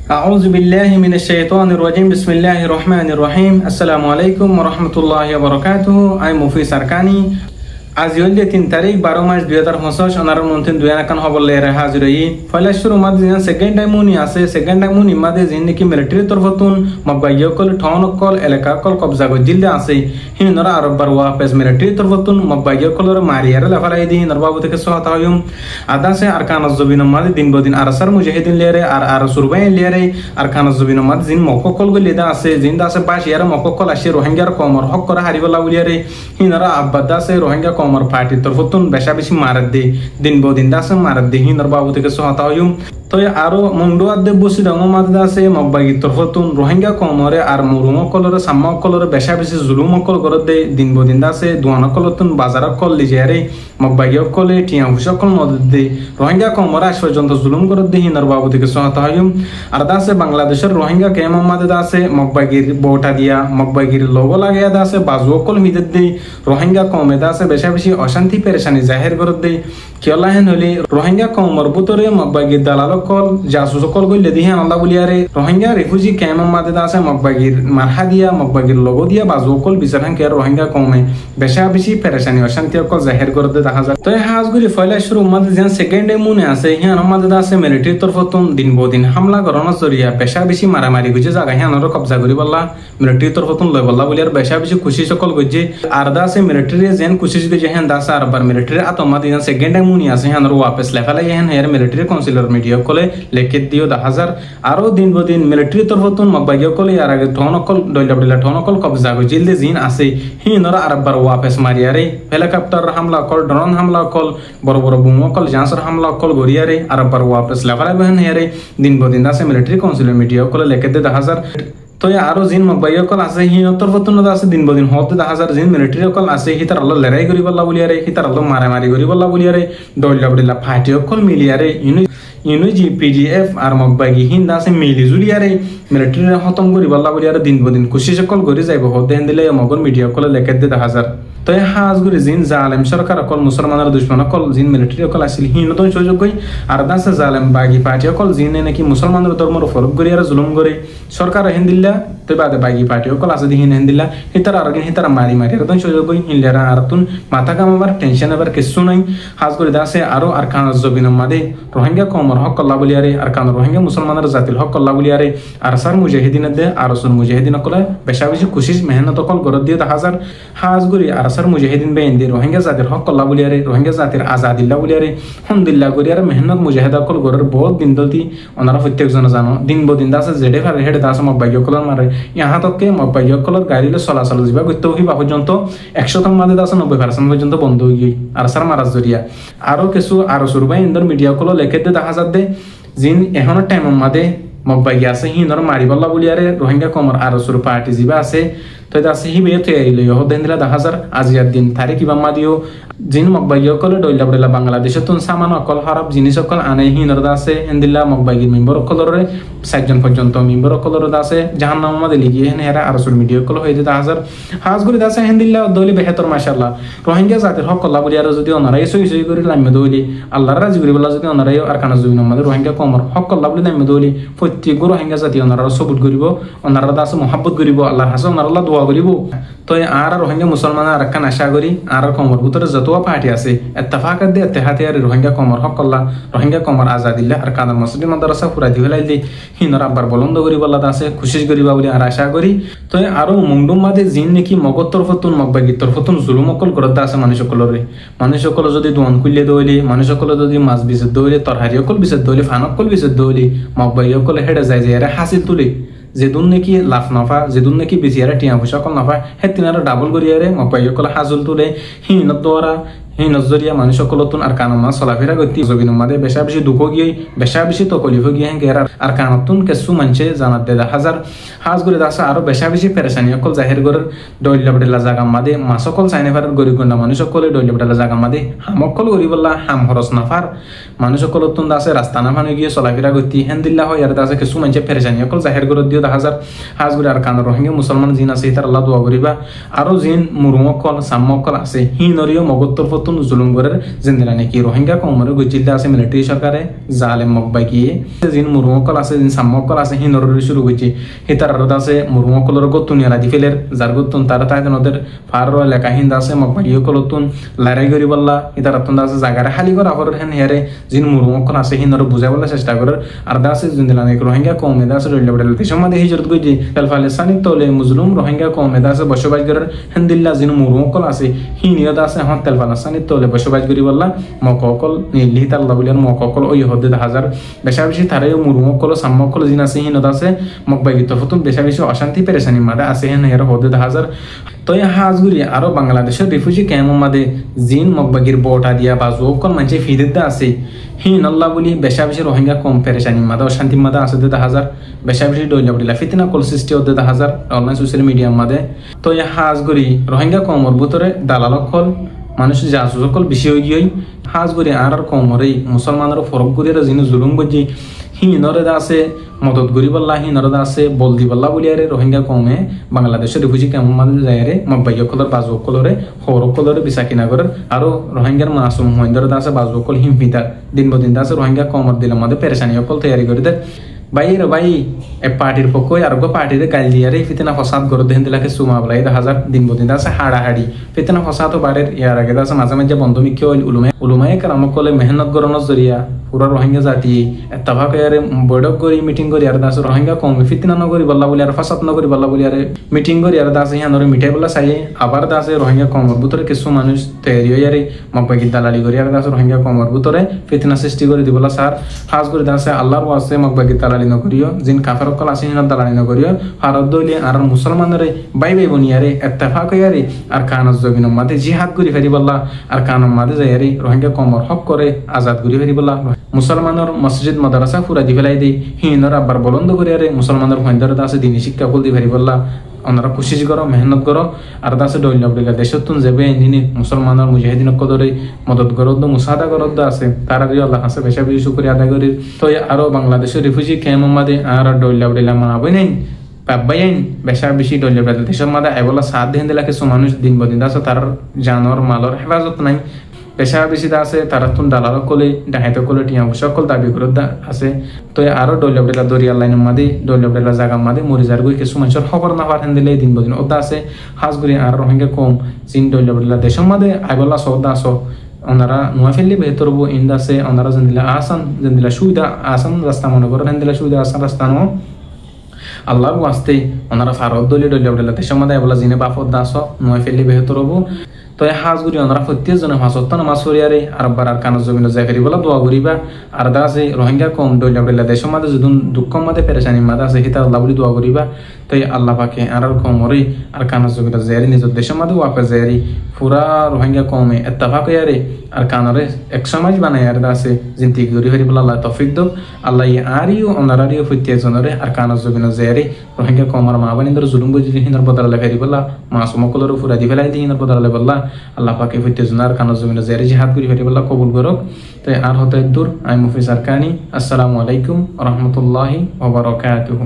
أعوذ بالله من الشيطان الرجيم بسم الله الرحمن الرحيم السلام عليكم ورحمة الله وبركاته أي مفيد سركاني आज योल्ले 3 तारीख 12 मार्च 2025 अनार मंथन दुयाना kan hobol lere hazirayi fala shuru mad jian second time uni ase second time uni made jinni ki military torfatun mabbayo kol thon kol elaka kol qabza go jilde ase hinara arab barwa pes military torfatun mabbayo kol mariyara la falai di narbabu te so atayum ada se arkan az-zubin mad din bodin arasar mujahidin lere ar surbai lere arkan az-zubin mad jin mokko kol go leda ase jinda se bash yara mokko kol ashe rohingya komor hok kora haribala ulere hinara abada se rohingya komor party torfotun besha beshi marat de din bodin das marat de hin narbabu te so hatayum तो ये आरो मुंडो आदे busy रंगो माददा से मब्बागी तरफतुन Rohingya कोमरे आर मुरुमो कलर साम्मा कलर बेशा बेसी जुलुमो कल गरदे दिन बोदिंदा से दुआना कलतुन बाजारा कल लिजेरे मब्बागी कले टिया हुशा कल मददे रोहिंग्या कोमरा आश्वजंत जुलुम गरदे हि नरबाबु दिके सहतायम अरदा से बांग्लादेशर रोहिंग्या केम माददा से मब्बागी बोटा दिया मब्बागी लोगो लागया दा से बाजु कल मिददे रोहिंग्या कोमेदा से बेशा बेसी अशांति परेशानी जाहिर गरदे केला हेन होली रोहिंग्या कोमर बुतरे मब्बागी दलाल कल जासूस कल गइले दिहे अल्लाह बुलियारे रोहिंग्या रिफ्यूजी कैम मादे दासे मब्बागिर मारहा दिया मब्बागिर लोगो दिया बाजू कल बिसरहन के रोहिंग्या कौमे बेशा बेसी परेशानी अशांति कल जाहिर कर दे दाहा तो हाजगुरी फैला शुरू मद जन सेकंड मुने आसे हिया नमादे दासे मिलिट्री तरफतुन दिन बोदिन हमला करना जरिया बेशा बेसी मारामारी गुजे जागा हिया नरो कब्जा करि बल्ला मिलिट्री तरफतुन लय बल्ला बुलियार बेशा बेसी खुशी सकल गुजे आरदा से मिलिट्री जेन खुशी गुजे हन दासा अरबर मिलिट्री आतोमा दिन सेकंड मुनी आसे हिया नरो वापस लेफाला यहन हेर मिलिट्री काउंसिलर मीडिया कोले लेके दियो 10,000 आरो दिन बो दिन मिलिट्री तरफतुन मब्बागियो कोले यार आगे ठोनकल डोइलाबडिला ठोनकल कब्जा गो जिल्दे जिन आसे हिनरा अरबर वापस मारियारे हेलीकॉप्टर हमला कल ड्रोन हमला कल बड़ बड़ बुमो कल जांसर हमला कल गोरियारे अरबर वापस लेफाला बहन हेरे दिन बो दिन दासे मिलिट्री काउंसिलर मीडिया कोले लेके दे 10,000 तो ये आरो जिन मब्बायो कल आसे हि तरफतुन दासे दिन बो दिन होते 10,000 जिन मिलिट्री कल आसे हि तरल लड़ाई करि बल्ला बुलियारे हि तरल मारामारी करि बल्ला बुलियारे डोइलाबडिला फाटियो कल मिलियारे इनु पीजीएफ आर मब्बागी हिंदा से मिली जुलियारे मिलिट्री खत्म करि बल्ला बुलियारे दिन बो दिन खुशी से कल करि जाइबो होते दिले मगर मीडिया कल लेके दे 10,000 तो ये हाजगुरी जिन जालेम सरकार कल मुसलमानर दुश्मन कल जिन मिलिट्री कल आसिल हिन तो सोजो गई आरदा से जालेम बागी पार्टी कल जिन ने कि मुसलमानर धर्मर फरक गरियार जुलुम करे सरकार हिंदिल्ला तो बादे बागी पार्टी कल आसे हिन हिंदिल्ला हितर आरगिन हितर मारी मारी तो सोजो गई हिनलेरा आरतुन माथा कामबार टेंशन एबार किसु नै हाजगुरी दासे आरो अरकान जबिन मादे रोहिंग्या कौमर हक कल्ला बुलियारे अरकान रोहिंग्या मुसलमानर जातिल हक कल्ला बुलियारे आरसार मुजाहिदीन दे आरसुन मुजाहिदीन कल बेशा बेशी खुशी मेहनत कल गरद दियो 10,000 हाजगुरी आरसार मुजाहिदीन बे इंदे रोहिंग्या जातिर हक कल्ला बुलियारे रोहिंग्या जातिर आजादिल्ला बुलियारे हमदिल्ला गरियारे मेहनत मुजाहिदा कल गरर बहुत दिन दलती अनारा प्रत्येक जन जानो दिन बो दिन दासे जेडे फारे हेड दास मब्बागियो कलर मारे यहाँ तक के मब्बागियो कलर गाड़ीले चलाचल जिबा गत्तो हि पर्यন্ত 100 तक मादे दास 90% पर्यন্ত বন্ধ হই গই আরসার মারাজ জরিয়া আরো কিছু আরো সুরবাই ইন্দর মিডিয়া কল লেখে দে 10,000 দে জিন এখনো টাইম মাদে मब्बागी आसे हि नर मारी बल्ला बुलियारे रोहिंग्या कमर आरो सुर पार्टी जिबा आसे तो दासे हि बे तयारी हो देंदिला 10,000 आजिया दिन तारीख इबा मादियो जिन मब्बागियो कल डोइला बडला बांग्लादेशतुन सामान अकल हराब जिनिस अकल आने हि नर दासे एंदिला मब्बागी मेंबर अकल रे 60 जन पर्यন্ত मेंबर अकल दासे जहान्नाम मादे लिगि हेन हेरा आरो सुर मीडिया कल होय दे 10,000 हाजगुरी दासे एंदिला दोली बेहतर माशाल्लाह रोहिंग्या जातिर हक कल्ला बुलियारे जदि अनाराय सई सई करि लामे दोली अल्लाह राज गुरि बल्ला जदि अनाराय आरकाना जुबिन मादे रोहिंग्या कमर हक कल्ला बुलि लामे दोली प्रत्येक रोहिंग्या जाति अनारा सबुत करिवो अनारा दास मोहब्बत करिवो अल्लाह हास अनारा दुआ करिवो तो आर रोहिंग्या मुसलमान आरकान आशा करी आर कमर भीतर जतवा पार्टी আছে इत्तेफाक दे इत्तेहाते आर रोहिंग्या कमर हक कल्ला रोहिंग्या कमर आजादिल्ला आरकान मस्जिद मदरसा पूरा दिहलाई दे हिनरा बार बुलंद करि बल्ला दासे खुशी करिबा बोली आर आशा करी तो आरो मुंडुम मादे जिन नेकी मगत तरफतुन मब्बागी तरफतुन जुलुम कल करत दासे मानुष कल जदि दुन कुल्ले दोली मानुष कल जदि मास बिस दोली तरहारी कल बिस दोली फानक कल बिस दोली मब्बागी कल हेडे जाय जाय हासिल तुली जेदुन नेकी लाफ नाफा जेदुन नेकी बिजियारा टिया भुसा कल नाफा हेतिनारा डाबल गरियारे मब्बागी कल हाजुल तुले हिन द्वारा हि नजरिया मानुष कलतुन अरकानमा सलाफिरा गति जबिन मादे बेशा बेशी दुखो गिय बेशा बेशी तो कलिफो गिय गेरा अरकानतुन केसु मानसे जानात दे 10,000 हाजगुरी दासा आरो बेशा बेशी परेशानी कल जाहिर गर डोइलाबडेला जागा मादे मासकल साइने फार गरि गन्ना मानुष कल डोइलाबडेला जागा मादे हामकल गरि बल्ला हाम हरस नाफार मानुष कलतुन दासे रास्ता ना फानु गिय सलाफिरा गति हेंदिल्ला हो यार दासे केसु मानसे परेशानी कल जाहिर गर दियो 10,000 हाजगुरी अरकान रोहिंग्या मुसलमान जिन आसे तर अल्लाह दुआ गरिबा आरो जिन मुरुमकल सामकल आसे हि नरियो मगत तरफतुन নতুন জুলুম করে জিন্দিলা নাকি রোহিঙ্গা কমরে গুজিলতে আছে মিলিটারি সরকারে জালেম মকবাই গিয়ে জিন মুরুমকল আছে জিন সাম্মকল আছে হিনর শুরু করছে হিতার আছে মুরুমকলের গতুন এলাদি ফেলের যার গতুন তারা তাই ওদের ফার লেখা হিন্দা আছে মকবাই কলতুন লড়াই করি বললা হিতার আছে জায়গারে খালি করা হর হেন হেরে জিন মুরুমকল আছে হিনর বুঝাই বলার চেষ্টা করে আর আছে জিন্দিলা নাকি রোহিঙ্গা কমে আছে রইলে বলে সমাধে হিজরত গইছে তেলফালেস্তানি তলে মুজলুম রোহিঙ্গা কমে আছে বসবাস করে হেন্দিল্লা জিন মুরুমকল আছে হিনিয়ত আছে হন তেলফালেস্তানি তলে বসবাস করি বললা মককল নীলি তাল্লা বলিয়ার মককল ওই হদ্দে হাজার বেশা বেশি তারে মুরুমকল সাম্মকল জিন আছে হিনত আছে মকবাগিত ফতুম বেশা বেশি অশান্তি পেরেশানি মাদে আছে হেন এর হদ্দে হাজার তো এই হাজগুড়ি আরো বাংলাদেশের রিফিউজি ক্যাম্প মাদে জিন মকবাগির বোটা দিয়া বাজু অকল মানুষে ফিদেদা আছে হিন আল্লাহ বলি বেশা বেশি রোহিঙ্গা কম পেরেশানি মাদে অশান্তি মাদে আছে দে হাজার বেশা বেশি ডইলা বলিলা ফিতনা কল সৃষ্টি হতে হাজার অনলাইন সোশ্যাল মিডিয়া মাদে তো এই হাজগুড়ি রোহিঙ্গা কমর ভিতরে দালালকল মানুষ জাসুসকল বেশি হয়ে গিয়ে হাজগুড়ি আর কমরেই মুসলমানের ফরক গুড়ির জিন জুলুম বুঝি হিনরে আছে মদত গরি বল্লা হিনরে আছে বলদি বল্লা বলিয়ারে রোহিঙ্গা কমে বাংলাদেশের রিফিউজি কেমন মাঝে যায়রে মকবাইকলর বাজুকলরে হরকলরে বিশাখিনগরের আরো রোহিঙ্গার মাসুম মহিন্দরে আছে বাজুকল হিমফিতা দিন বদিন আছে রোহিঙ্গা কমর দিলে মধ্যে পেরেশানি অকল তৈরি করে দেয় ভাই রে ভাই এ পার্টির পক্ষ আর পার্টির গাল দিয়ে ফিতেনা ফসাদ করে দেন দিলাকে সুমা বলাই হাজার দিন বদিন আছে হাড়াহাড়ি ফিতেনা ফসাদ বাড়ির ইয়ার আগে আছে মাঝে মাঝে বন্ধ মিখ্য উলুমায় কারাম কলে মেহনত গরনের জরিয়া পুরা রোহিঙ্গা জাতি এত্তাফাক ইয়ারে বৈঠক করি মিটিং করি আর দাস রোহিঙ্গা কম ফিতনা নগরি বল্লা বলি আর ফাসাদ নগরি বল্লা বলি আর মিটিং করি আর দাস ইয়ানরে মিঠাই বলা চাই আবার দাসে রোহিঙ্গা কমর ভিতরে কিছু মানুষ তৈরি হয়ে ইয়ারে মকবাগি দালালি করি আর দাস রোহিঙ্গা কমর ভিতরে ফিতনা সৃষ্টি করে দিবলা স্যার হাজ করে দাসে আল্লাহর ওয়াসে মকবাগি দালালি নকরিও জিন কাফের কল আসে হিনার দালালি নকরিও ভারত দলি আর মুসলমানরে বাই বাই বনিয়ারে এত্তাফাক ইয়ারে আর কানাজ জমিন মাঝে জিহাদ করি ফেরি বল্লা আর কানম মাঝে যাইয়ারে রোহিঙ্গা কমর হক করে আজাদ করি ফেরি বল্লা মুসলমানের মসজিদ মাদ্রাসা পুরা দি ফেলাই দেই হিনর আবার বলন্দ করে আরে মুসলমানের হইন্দার দাসে দিনী শিক্ষা ফুল দি ফেরি বললা ওনারা কোশিশ করো মেহনত করো আর দাসে ডইল বলিলা দেশতুন যাবে নিনি মুসলমানের মুজাহিদিন কদরে মদত করদ মুসাদা করদ আছে তারা আল্লাহ আছে বেশা বেশি শুকরিয়া আদায় করি তো আরো বাংলাদেশের রিফিউজি ক্যাম্প মাদে আর ডইল বলিলা মানাবই নাই পাবাইন বেশা বেশি ডইল বলিলা দেশের মাদে এবলা সাথ দেন দিলা কিছু মানুষ দিন বদিন দাসে তার জানর মালর হেফাজত নাই পেশা বেশি আছে তারা তুন দালাল কলে ডাহাইত কলে টিয়া সকল দাবি করে আছে তো আরো ডইলা দরিয়ার লাইনের মাঝে ডইলা জায়গা মাঝে মরি যার গই কিছু মানুষের খবর না পাঠান দিলে দিন বদিন ওদা আছে হাজগুড়ি আর রোহিঙ্গা কম চিন ডইলা দেশের মাঝে আইবলা সৌদা আসো ওনারা নোয়া ফেললে বেহতর হবো ইন্দ আছে ওনারা যেদিলা আসান যেদিলা সুবিধা আসান রাস্তা মনে করেন হেন সুবিধা আসান রাস্তা নো আল্লাহর ওয়াস্তে ওনারা ফারত ডইলা দেশের মাঝে আইবলা জিনে বাফত দাস নোয়া ফেললে বেহতর হবো তো এই হাজগুড়ি ওনারা প্রত্যেকজনে হাসত নামাজ পড়িয়ারে আর বার আর কানজ জমিন যাই ফেরি বলা দোয়া করিবা আর দা আছে রোহিঙ্গা কম ডইলা দেশের মাঝে যদি দুঃখ মাঝে পেরেশানি মাঝে আছে হিতা আল্লাহ বলি দোয়া করিবা তো এই আল্লাহ পাকে আর কমরে আর কানজ জমিন যাই নিজের দেশের মাঝে ওয়াপে যাই পুরা রোহিঙ্গা কমে এত্তাফাক ইয়ারে আর কানরে এক সমাজ বানাই আর আছে জিন্তি গরি ফেরি বলা আল্লাহ তৌফিক দো আল্লাহ আরিও ওনারারিও প্রত্যেকজনে আর কানজ জমিন যাই রোহিঙ্গা কমর মা বানিন্দর জুলুম বুঝি হিনার বদলালে ফেরি বলা মাসুমকলর পুরা দি ফেলাই দি হিনার বদলালে বলা আল্লাহ পাকে প্রত্যেকজনের কানজ জমিন যাই জিহাদ করি ফেরি বলা কবুল করুক তো আর হতে দূর আমি মুফিজ আরকানি আসসালামু আলাইকুম ওয়া রাহমাতুল্লাহি ওয়া বারাকাতুহু।